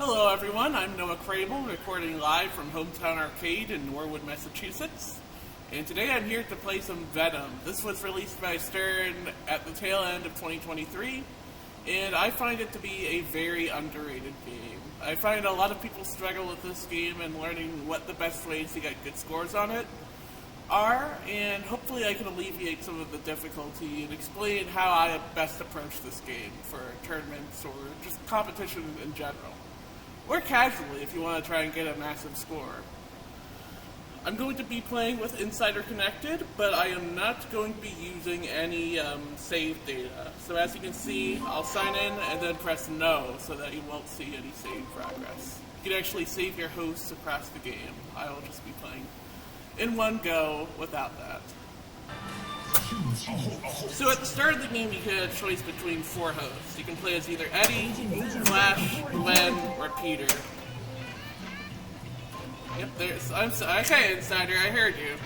Hello everyone, I'm Noah Crable, recording live from Hometown Arcade in Norwood, Massachusetts. And today I'm here to play some Venom. This was released by Stern at the tail end of 2023, and I find it to be a very underrated game. I find a lot of people struggle with this game and learning what the best ways to get good scores on it are, and hopefully I can alleviate some of the difficulty and explain how I best approach this game for tournaments or just competition in general. Or casually if you want to try and get a massive score. I'm going to be playing with Insider Connected, but I am not going to be using any save data. So as you can see, I'll sign in and then press no so that you won't see any save progress. You can actually save your hosts across the game. I will just be playing in one go without that. So at the start of the game, you get a choice between 4 hosts. You can play as either Eddie, Flash, Gwen, or Peter. Yep, okay, Insider, I heard you.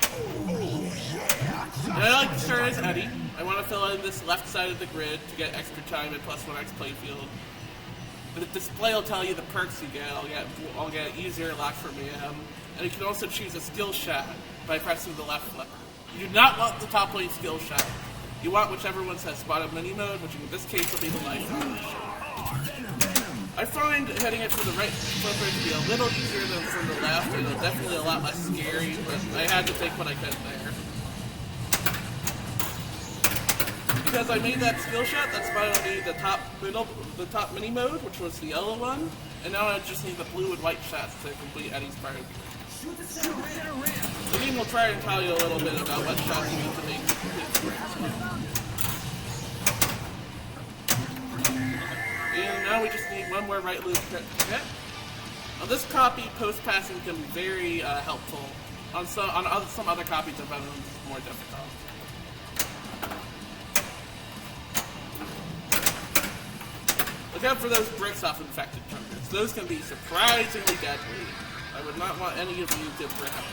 And I like to start as Eddie. I want to fill in this left side of the grid to get extra time and +1x playfield. The display will tell you the perks you get. I'll get easier lock from AM. And you can also choose a skill shot by pressing the left flipper. You do not want the top lane skill shot. You want whichever one says spotted mini mode, which in this case will be the life combination. I find hitting it from the right flipper to be a little easier than from the left, and definitely a lot less scary, but I had to take what I could there. Because I made that skill shot, that's why I need the top mini mode, which was the yellow one, and now I just need the blue and white shots to complete Eddie's part of the game. The game will try and tell you a little bit about what shots you need to make to complete. And now we just need one more right loop to hit. On this copy, post passing can be very helpful. On some other copies of Venom, it's more difficult. Look out for those bricks off infected targets. Those can be surprisingly deadly. I would not want any of you to brick up.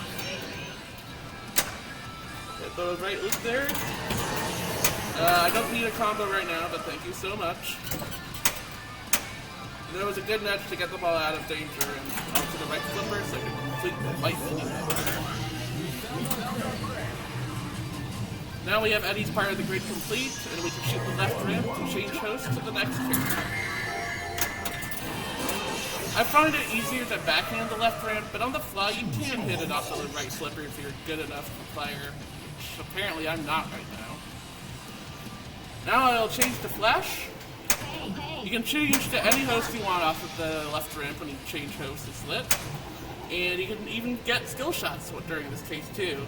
Get the right loop there. I don't need a combo right now, but thank you so much. And there was a good nudge to get the ball out of danger and onto the right flipper so I could complete the white mini. Now we have Eddie's part of the grid complete, and we can shoot the left ramp to change host to the next character. I find it easier to backhand the left ramp, but on the fly you can hit it off the right flipper if you're good enough of a player, which apparently I'm not right now. Now I'll change to Flash. You can change to any host you want off of the left ramp when you change host is lit. And you can even get skill shots during this case too.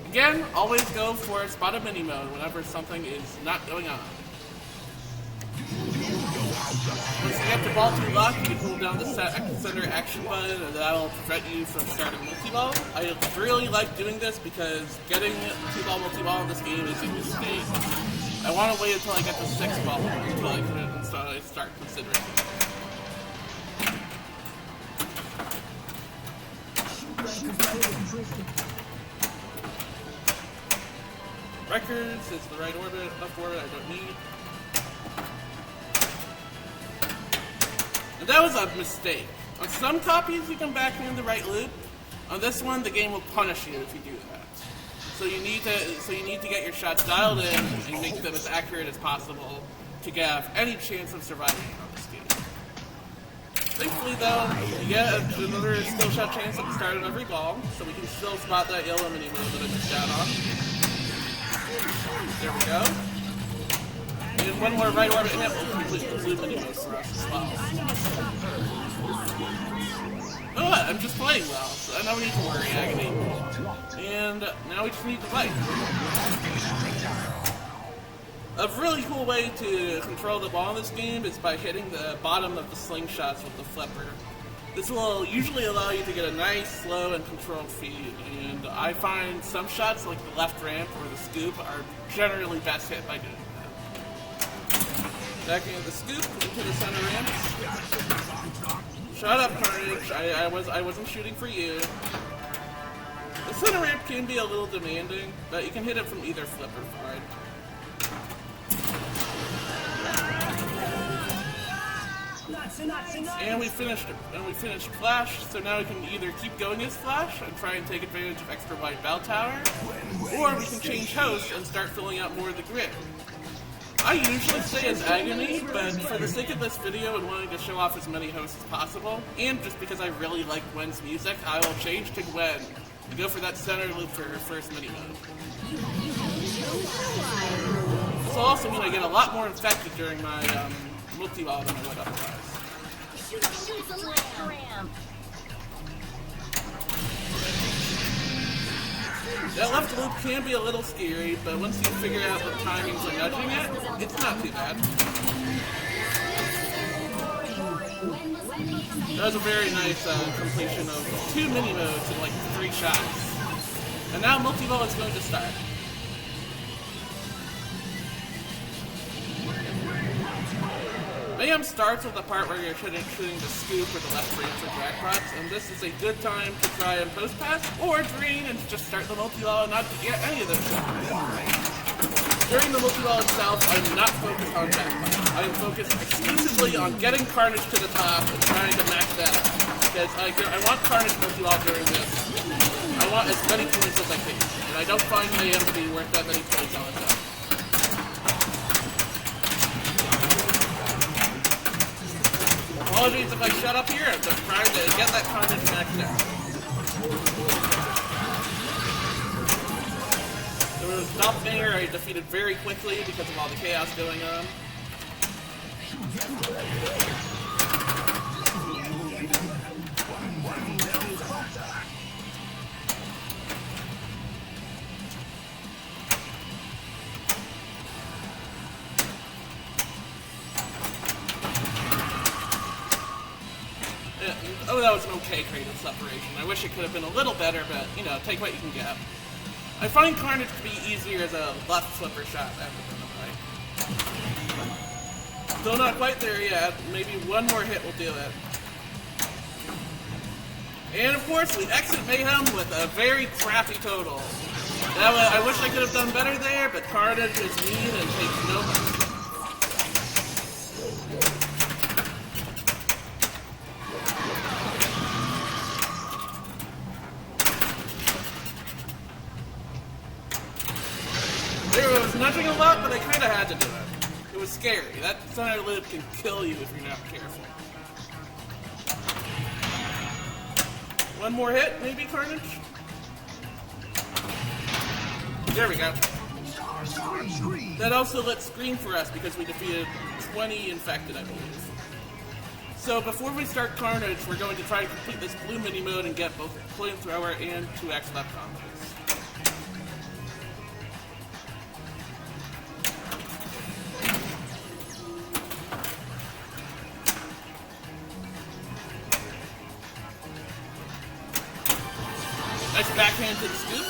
Again, always go for spotted mini mode whenever something is not going on. Once you get the ball to lock, you can hold down the center action button, and that will prevent you from starting multi-ball. I really like doing this because getting 2-ball multi-ball in this game is a mistake. I want to wait until I get the 6-ball until I start considering it. Records is the right orbit, left orbit I don't need. And that was a mistake. On some copies you can backhand the right loop. On this one the game will punish you if you do that. So you need to get your shots dialed in and make them as accurate as possible to have any chance of surviving on this game. Thankfully though, you get another skill shot chance at the start of every ball, so we can still spot that yellow mini move that I missed out on. There we go. And one more right orbit hit will complete the blue mini move for us as well. Oh, I'm just playing well, so I don't need to worry, agony. And now we just need to fight. A really cool way to control the ball in this game is by hitting the bottom of the slingshots with the flipper. This will usually allow you to get a nice, slow, and controlled feed, and I find some shots, like the left ramp or the scoop, are generally best hit by doing that. Backing the scoop into the center ramp. Shut up, Carnage. I wasn't shooting for you. The center ramp can be a little demanding, but you can hit it from either flipper fine. And we finished Flash, so now we can either keep going as Flash and try and take advantage of extra wide bell tower, or we can change host and start filling out more of the grid. I usually stay as Agony, but for the sake of this video and wanting to show off as many hosts as possible, and just because I really like Gwen's music, I will change to Gwen and go for that center loop for her first mini-mode. This will also mean I get a lot more infected during my multi-ball than I would otherwise. That left loop can be a little scary, but once you figure out the timing for nudging it, it's not too bad. That was a very nice completion of 2 mini-modes in like 3 shots. And now multi-ball is going to start. Mayhem starts with the part where you're shooting the scoop or the left frame for jackpots, and this is a good time to try and post pass, or drain and just start the multi-ball and not get any of those shots. During the multi-ball itself, I'm not focused on jackpots. I am focused exclusively on getting Carnage to the top and trying to max that out. Because I want Carnage multi-ball during this. I want as many points as I can, and I don't find Mayhem to be worth that many points on its own. Apologies if I shut up here, I'm just trying to get that Carnage maxed out. There was Doppelganger I defeated very quickly because of all the chaos going on. Oh, that was an okay creative separation. I wish it could have been a little better, but, you know, take what you can get. I find Carnage to be easier as a left flipper shot rather than the right. Still not quite there yet. Maybe one more hit will do it. And, of course, we exit Mayhem with a very crappy total. I wish I could have done better there, but Carnage is mean and takes no money. Nudging a lot, but I kind of had to do it. It was scary. That center loop can kill you if you're not careful. One more hit, maybe, Carnage? There we go. That also lit screen for us because we defeated 20 infected, I believe. So before we start Carnage, we're going to try to complete this blue mini mode and get both Flamethrower and 2x left combos. Nice backhand to the scoop.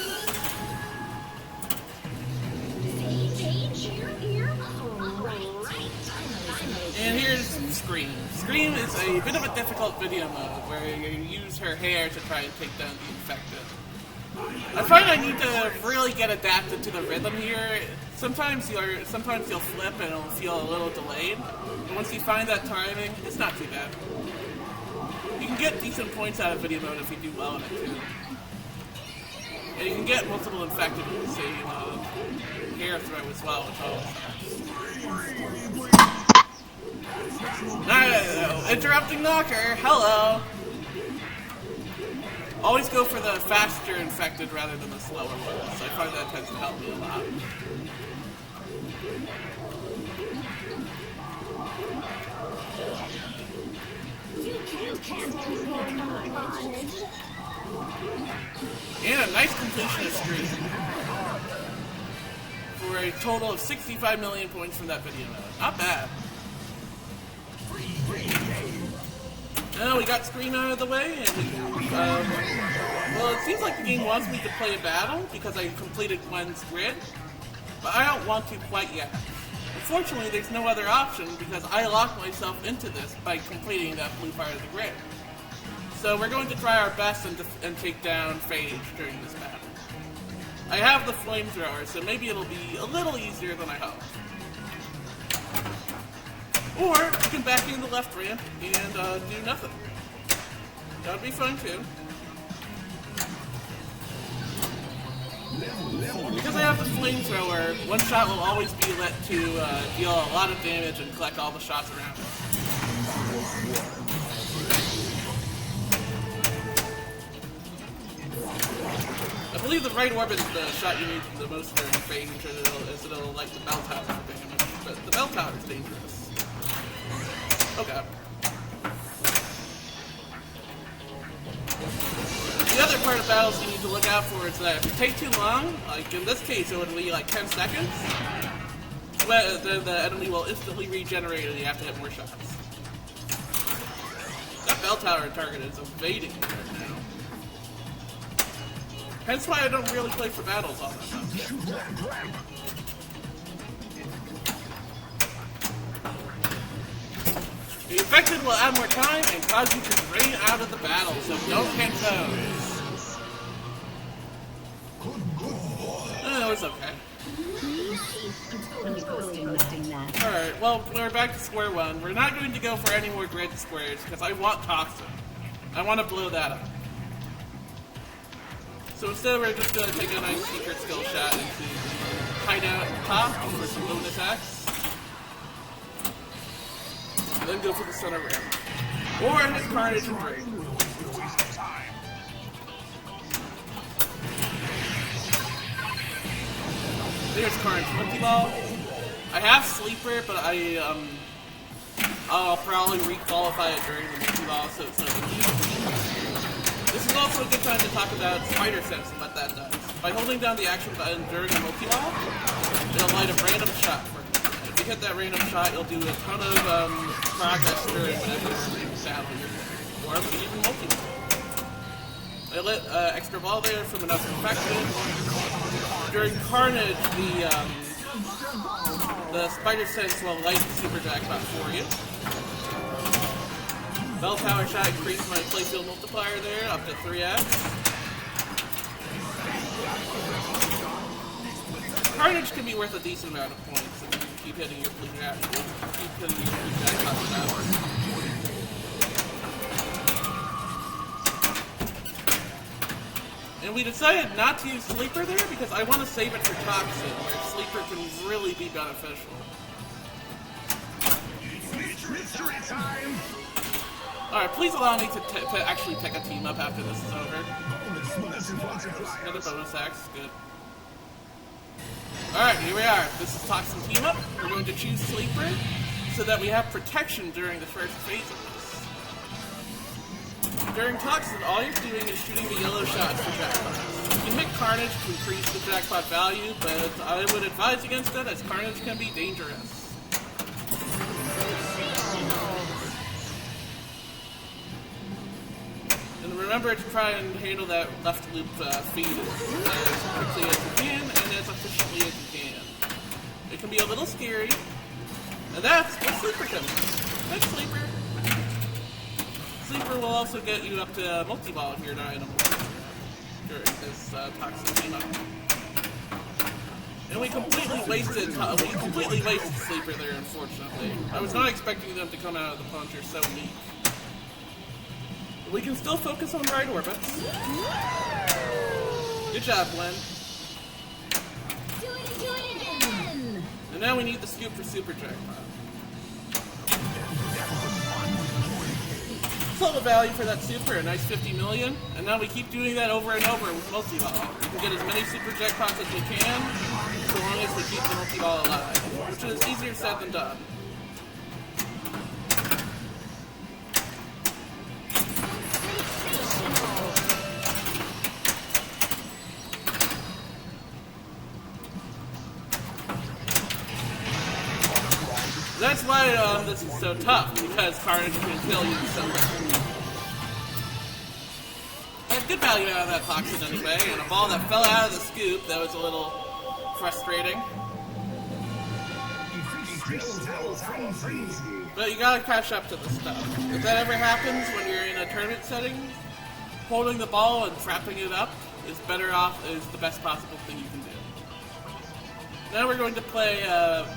And here's Scream. Scream is a bit of a difficult video mode where you use her hair to try and take down the infected. I find I need to really get adapted to the rhythm here. Sometimes you'll flip and it'll feel a little delayed, but once you find that timing, it's not too bad. You can get decent points out of video mode if you do well in it too. And you can get multiple infected with the same hair throw as well, which always helps. No, interrupting knocker, hello! Always go for the faster infected rather than the slower ones. I find that tends to help me a lot. And a nice completionist streak for a total of 65 million points from that video mode. Not bad. Now we got Scream out of the way, and we can, well, it seems like the game wants me to play a battle because I completed Gwen's grid, but I don't want to quite yet. Unfortunately, there's no other option because I locked myself into this by completing that blue part of the grid. So we're going to try our best and take down Phage during this battle. I have the flamethrower, so maybe it'll be a little easier than I hoped. Or you can back in the left ramp and do nothing. That would be fun too. Because I have the flamethrower, one shot will always be let to deal a lot of damage and collect all the shots around it. I believe the right orbit is the shot you need the most during phase, as it'll like the bell tower for damage. But the bell tower is dangerous. Okay. The other part of battles you need to look out for is that if you take too long, like in this case it would be like 10 seconds, the enemy will instantly regenerate and you have to hit more shots. That bell tower target is evading right now. Hence why I don't really play for battles all that much. The infected will add more time and cause you to drain out of the battle, so don't hit those. Oh, it's okay. Alright, well, we're back to square one. We're not going to go for any more grid squares, because I want Toxin. I want to blow that up. So instead, we're just going to take a nice secret skill shot into the hideout at the top for some bonus attacks. And then go for the center ramp. Or hit Carnage and Drain. There's Carnage Multi-Ball. I have Sleeper, but I'll probably re-qualify it during the Multi-Ball, so it's not a big deal. This is also a good time to talk about Spider Sense and what that does. By holding down the action button during a Multi-Ball, it'll light a random shot for you. If you hit that random shot, you'll do a ton of progress during whatever battle you're playing. Or even Multi-Ball. I lit extra ball there from enough infection. During Carnage, the Spider Sense will light the Super Jackpot for you. Bell Tower Shot increased my playfield multiplier there up to 3x. Carnage can be worth a decent amount of points if you keep hitting your blue jackpot without. And we decided not to use Sleeper there because I want to save it for Toxin, where Sleeper can really be beneficial. Mystery time! Alright, please allow me to actually pick a team up after this is over. Another bonus axe, good. Alright, here we are. This is Toxin Team Up. We're going to choose Sleeper so that we have protection during the first phase of this. During Toxin, all you're doing is shooting the yellow shots for jackpots. You can hit Carnage to increase the jackpot value, but I would advise against it as Carnage can be dangerous. And remember to try and handle that left loop feed as quickly as you can and as efficiently as you can. It can be a little scary, and that's where Sleeper comes in. Thanks, Sleeper. Sleeper will also get you up to multi-ball if you're not in a during this Toxin Team Up. And we completely wasted Sleeper there, unfortunately. I was not expecting them to come out of the punch. They're so weak. But we can still focus on right orbits. Good job, Glenn. Do it again! And now we need the scoop for Super Jackpot. Total value for that super, a nice 50 million, and now we keep doing that over and over with multi-ball. We can get as many super jackpots as we can, so long as we keep the multi-ball alive, which is easier said than done. That's why this is so tough, because Carnage can kill you so much. I had good value out of that Toxin anyway, and a ball that fell out of the scoop, that was a little frustrating. But you gotta catch up to the stuff. If that ever happens when you're in a tournament setting, holding the ball and trapping it up is the best possible thing you can do. Now we're going to play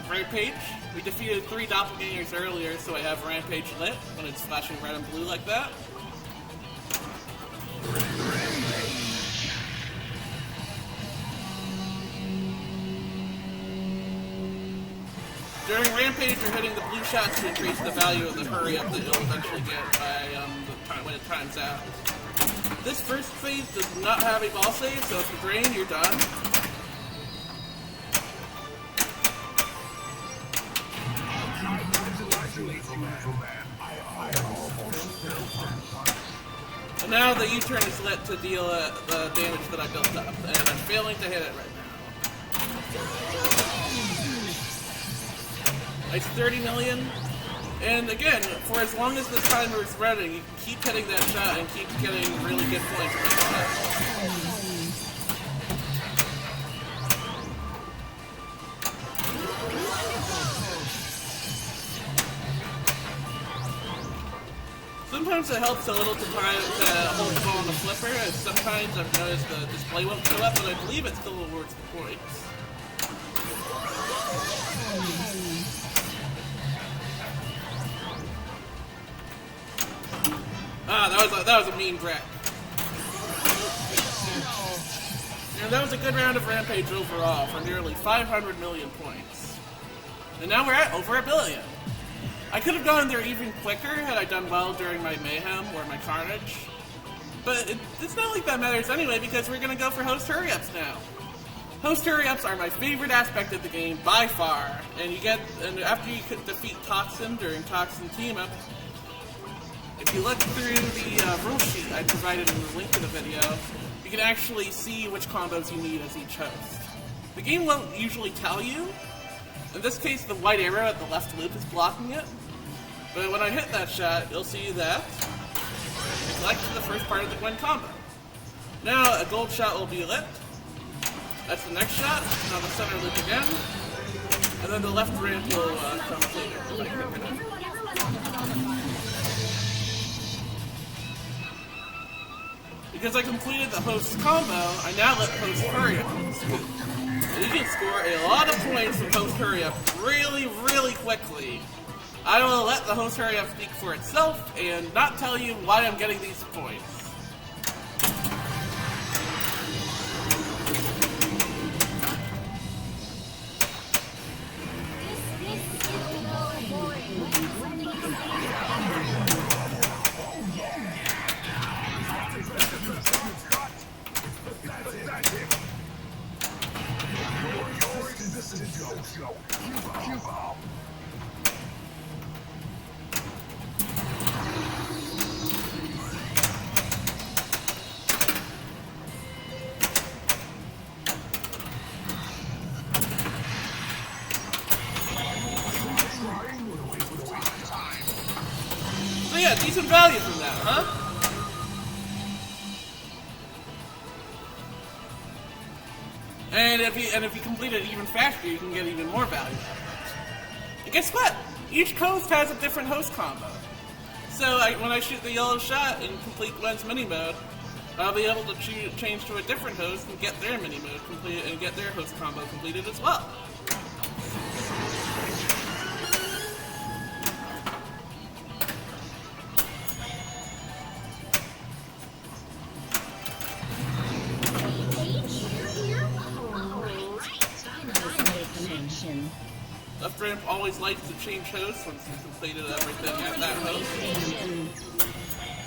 Rampage. We defeated 3 doppelgangers earlier, so I have Rampage lit when it's flashing red and blue like that. During Rampage, you're hitting the blue shots to increase the value of the hurry-up that you'll eventually get by when it times out. This first phase does not have a ball save, so if you drain, you're done. And now the U-turn is lit to deal the damage that I built up, and I'm failing to hit it right now. It's 30 million, and again, for as long as this timer is running, you can keep hitting that shot and keep getting really good points with that. Sometimes it helps a little to hold the ball on the flipper, and sometimes I've noticed the display won't show up, but I believe it still awards the points. Ah, that was a mean wreck. And that was a good round of Rampage overall for nearly 500 million points. And now we're at over 1 billion. I could have gone there even quicker had I done well during my Mayhem or my Carnage. But it's not like that matters anyway, because we're going to go for host hurry-ups now. Host hurry-ups are my favorite aspect of the game by far. And after you could defeat Toxin during Toxin Team-Up, if you look through the rule sheet I provided in the link to the video, you can actually see which combos you need as each host. The game won't usually tell you. In this case, the white arrow at the left loop is blocking it. But when I hit that shot, you'll see that it collects the first part of the Gwen combo. Now a gold shot will be lit. That's the next shot, on the center loop again. And then the left ramp will come later, if I can pick it up. Because I completed the host combo, I now let host hurry up. And you can score a lot of points from host hurry up really, really quickly. I will let the host hurry up speak for itself and not tell you why I'm getting these points. So yeah, decent value from that, huh? And if you complete it even faster, you can get even more value out of it. And guess what? Each host has a different host combo. So when I shoot the yellow shot and complete Gwen's mini mode, I'll be able to change to a different host and get their mini mode completed and get their host combo completed as well. Left ramp always likes to change hosts once you've completed everything at that host.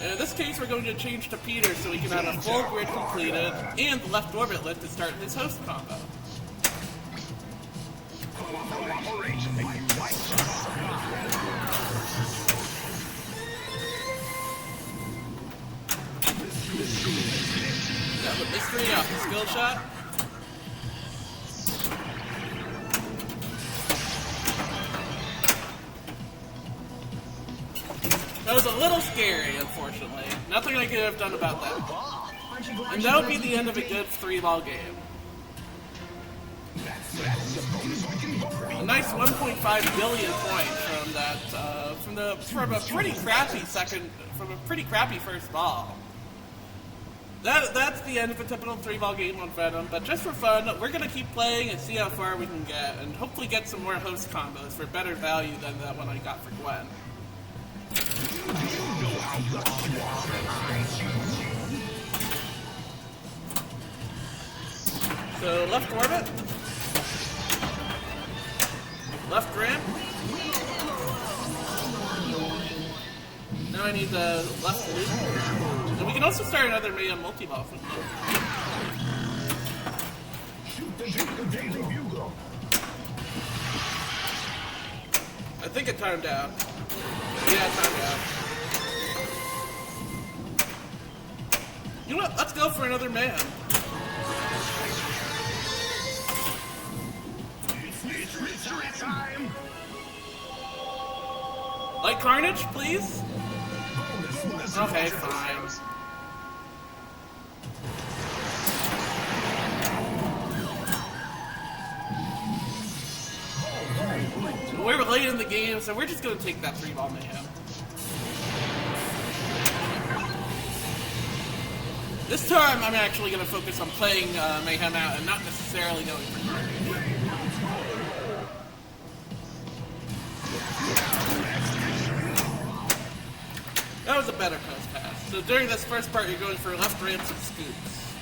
And in this case, we're going to change to Peter so we can have a full grid completed and the left orbit lit to start his host combo. Got the mystery off the skill shot. That was a little scary, unfortunately. Nothing I could have done about that. And that would be the end of a good 3-ball game. A nice 1.5 billion points from that, from a pretty crappy first ball. that's the end of a typical 3-ball game on Venom, but just for fun, we're going to keep playing and see how far we can get, and hopefully get some more host combos for better value than that one I got for Gwen. So, left orbit. Left ramp. Now I need the left loop. And we can also start another Mayhem multi-ball from here. I think it timed out. Yeah, it timed out. You know what? Let's go for another Mayhem. It's time. Light Carnage, please? Okay, fine. We're late in the game, so we're just going to take that 3-ball Mayhem. This time, I'm actually going to focus on playing Mayhem out and not necessarily going for Carnage. That was a better post pass. So during this first part, you're going for left ramps and scoops.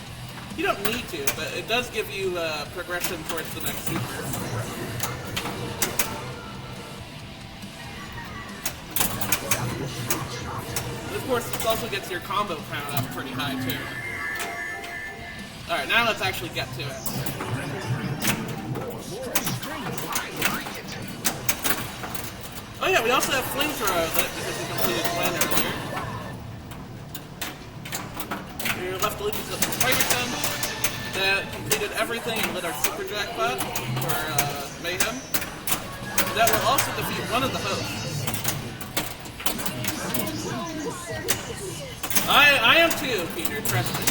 You don't need to, but it does give you progression towards the next super. And of course, this also gets your combo count up pretty high, too. Alright, now let's actually get to it. Oh yeah, we also have Flamethrower lit because we completed Gwen earlier. Your left loop is up to Spider-Sen. That completed everything and lit our Super Jackpot for Mayhem. That will also defeat one of the hosts. I am too, Peter, trust me.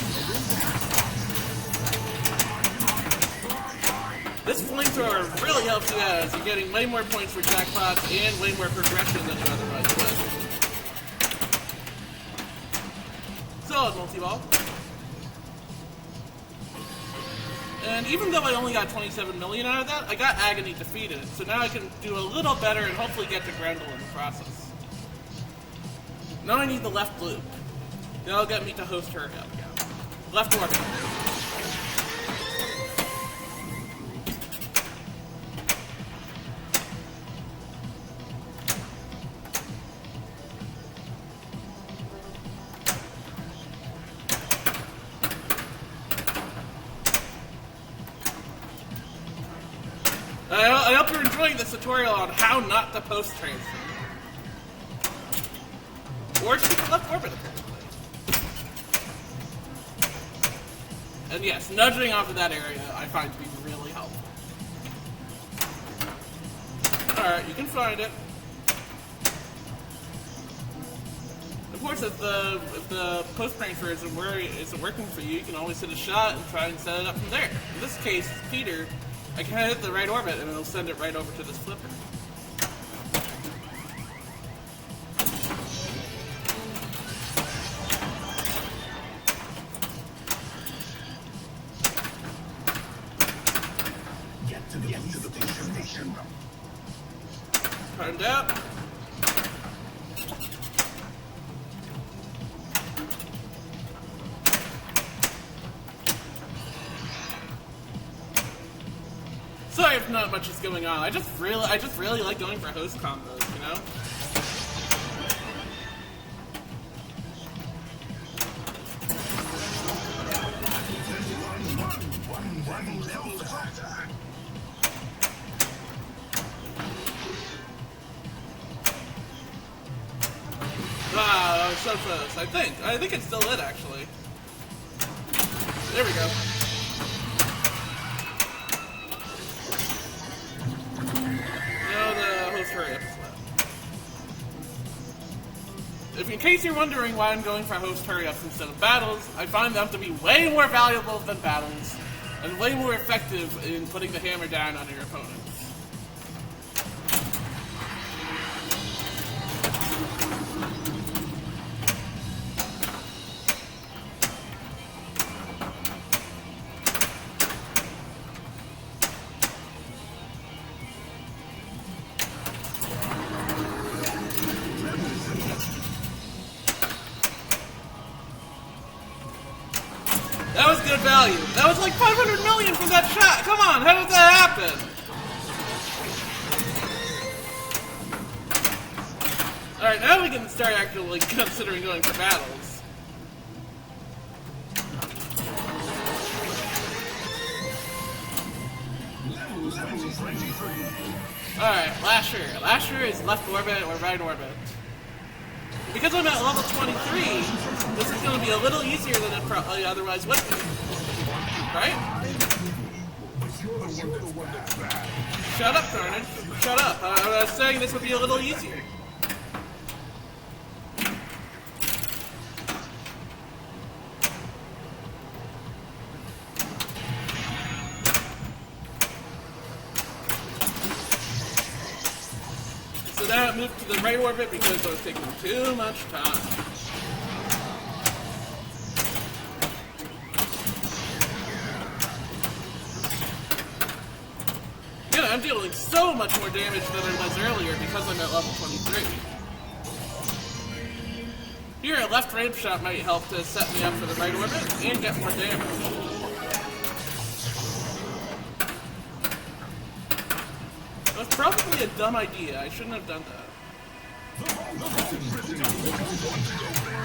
This Flamethrower really helps you out as you're getting way more points for jackpots and way more progression than you otherwise would. Solid multi-ball. And even though I only got 27 million out of that, I got Agony defeated, so now I can do a little better and hopefully get to Grendel in the process. Now I need the left loop. That'll get me to host her again. Left orbit. I hope you're enjoying this tutorial on how not to post transfer. Or just the left orbit, apparently. And yes, nudging off of that area I find to be really helpful. Alright, you can find it. Of course, if the post transfer isn't working for you, you can always hit a shot and try and set it up from there. In this case, Peter, I can hit the right orbit and it'll send it right over to this flipper. Get to the station. Timed out. Sorry if not much is going on. I just really like going for host combos, you know? Wow, that was so close. I think it's still lit, actually. There we go. Hurry up. If in case you're wondering why I'm going for host hurry-ups instead of battles, I find them to be way more valuable than battles, and way more effective in putting the hammer down on your opponents. value. That was like 500 million from that shot. Come on, how did that happen? Alright, now we can start actually considering going for battles. Alright, Lasher. Lasher is left orbit or right orbit. Because I'm at level 23, this is going to be a little easier than it probably otherwise would be. Right? Shut up, Carnage. Shut up. I was saying this would be a little easier. So now it moved to the right orbit because I was taking too much time. Yeah, I'm dealing so much more damage than I was earlier because I'm at level 23. Here, a left ramp shot might help to set me up for the right orbit and get more damage. That's probably a dumb idea. I shouldn't have done that.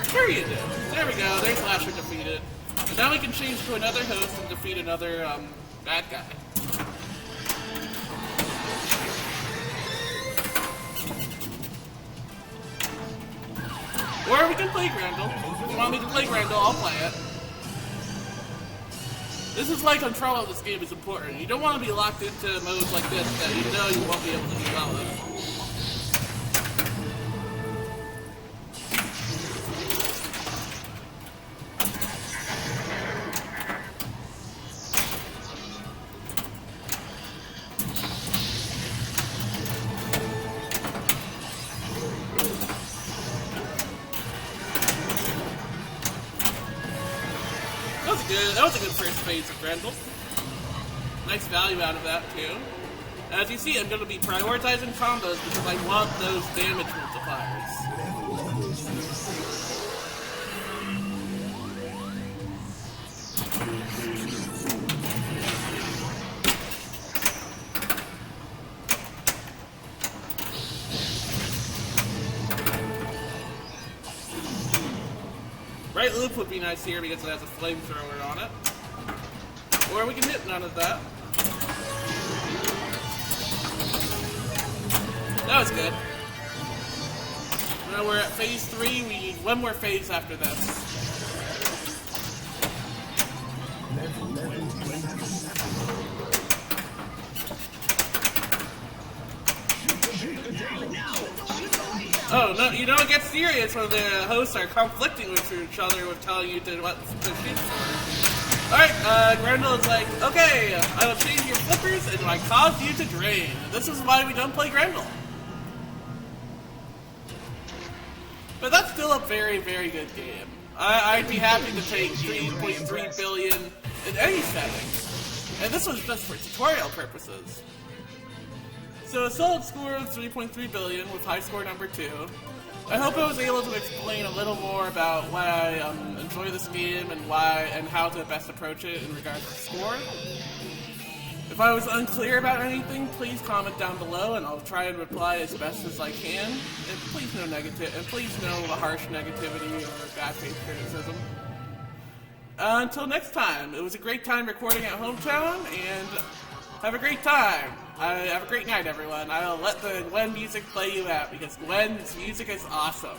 Sure you did. There we go. There's Lasher defeated. And now we can change to another host and defeat another bad guy. Or we can play Grendel. If you want me to play Grendel, I'll play it. This is why control of this game is important. You don't want to be locked into modes like this that you know you won't be able to do well in. That was a good first phase of Crable. Nice value out of that too. As you see, I'm going to be prioritizing combos because I want those damage multipliers. Right loop would be nice here because it has a flamethrower on it. Or we can hit none of that. That was good. Now we're at phase 3, we need one more phase after this. Oh, no, you know it gets serious when the hosts are conflicting with each other with telling you to what to shoot for. Alright, Grendel is like, okay, I will change your flippers and I cause you to drain. This is why we don't play Grendel. But that's still a very, very good game. I'd be happy to take 3.3 billion in any setting. And this was just for tutorial purposes. So a solid score of 3.3 billion with high score number 2. I hope I was able to explain a little more about why I enjoy this game and why and how to best approach it in regards to score. If I was unclear about anything, please comment down below and I'll try and reply as best as I can. And please no harsh negativity or bad faith criticism. Until next time, it was a great time recording at Hometown, and have a great time. Have a great night, everyone. I'll let the Gwen music play you out because Gwen's music is awesome.